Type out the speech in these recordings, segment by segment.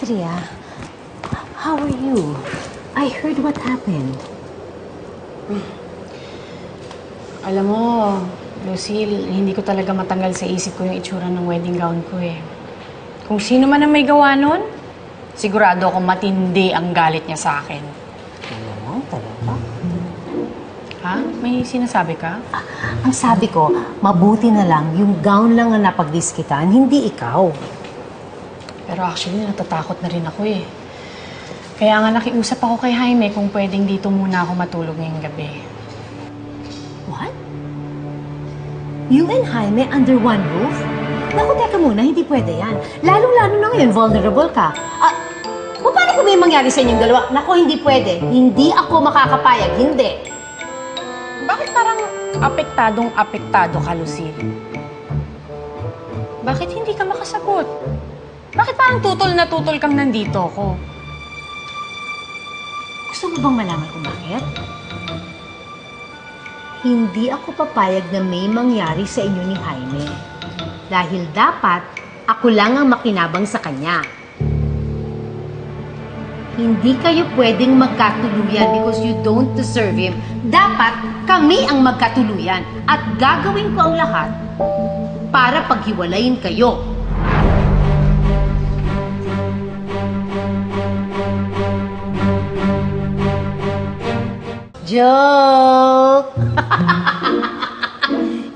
Andrea, how are you? I heard what happened. Alam mo, Lucille, hindi ko talaga matanggal sa isip ko yung itsura ng wedding gown ko eh. Kung sino man ang may gawa nun, sigurado ako matindi ang galit niya sa akin. Ano? Talaga? Ha? May sinasabi ka? Ang sabi ko, mabuti na lang yung gown lang ang napagdiskitan, hindi ikaw. Pero actually, natatakot na rin ako eh. Kaya nga nakiusap ako kay Jaime kung pwedeng dito muna ako matulog ngayong gabi. What? You and Jaime under one roof? Naku, teka muna, hindi pwede yan. Lalong-lalo na ngayon, vulnerable ka. Paano kung may mangyari sa inyong dalawa? Naku, hindi pwede. Hindi ako makakapayag, hindi. Bakit parang apektadong-apektado ka, Lucille? Bakit hindi ka makasagot? Bakit parang tutol na tutol kang nandito ako? Gusto mo bang malaman kung bakit? Hindi ako papayag na may mangyari sa inyo ni Jaime. Dahil dapat, ako lang ang makinabang sa kanya. Hindi kayo pwedeng magkatuluyan because you don't deserve him. Dapat, kami ang magkatuluyan. At gagawin ko ang lahat para paghiwalayin kayo. Joke!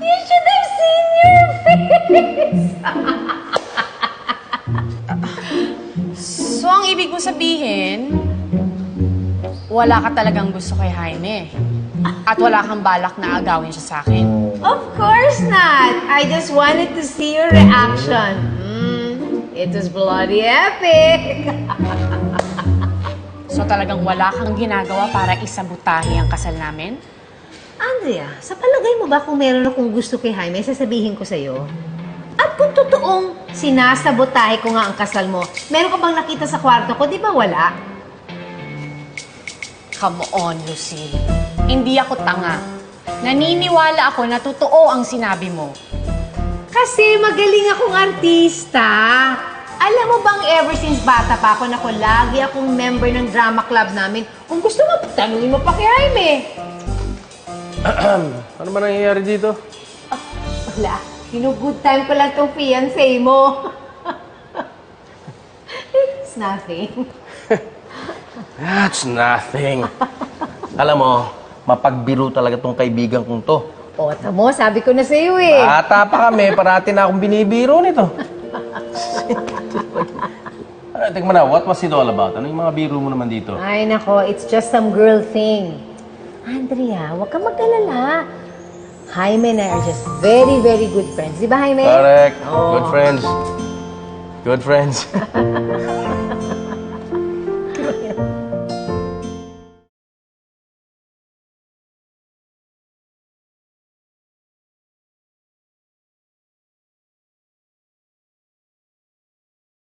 You should have seen your face! So, ang ibig mo sabihin, wala ka talagang gusto kay Jaime. At wala kang balak na agawin siya sa akin. Of course not! I just wanted to see your reaction. It was bloody epic! So, talagang wala kang ginagawa para isabotahe ang kasal namin? Andrea, sa palagay mo ba kung meron akong gusto kay Jaime, sasabihin ko sa'yo? At kung totoong sinasabotahe ko nga ang kasal mo, meron ka bang nakita sa kwarto ko? Di ba wala? Come on, Lucille. Hindi ako tanga. Naniniwala ako na totoo ang sinabi mo. Kasi magaling akong artista. Alam mo bang ever since bata pa ako, naku, lagi akong member ng drama club namin. Kung gusto mo, tanungin mo pa kay Jaime. Ano ba nangyayari dito? Wala. Good time ko lang tong fiancé mo. It's nothing. That's nothing. Alam mo, mapagbiro talaga tong kaibigan kong to. O, tamo, sabi ko na sa'yo eh. Bata pa kami, parati na akong binibiro nito. Tingnan mo na, what was it all about? Ano yung mga biro mo naman dito? Ay, nako, it's just some girl thing. Andrea, huwag kang mag-alala. Jaime and I are just very, very good friends. Di ba, Jaime? Correct. Oo. Good friends. Good friends.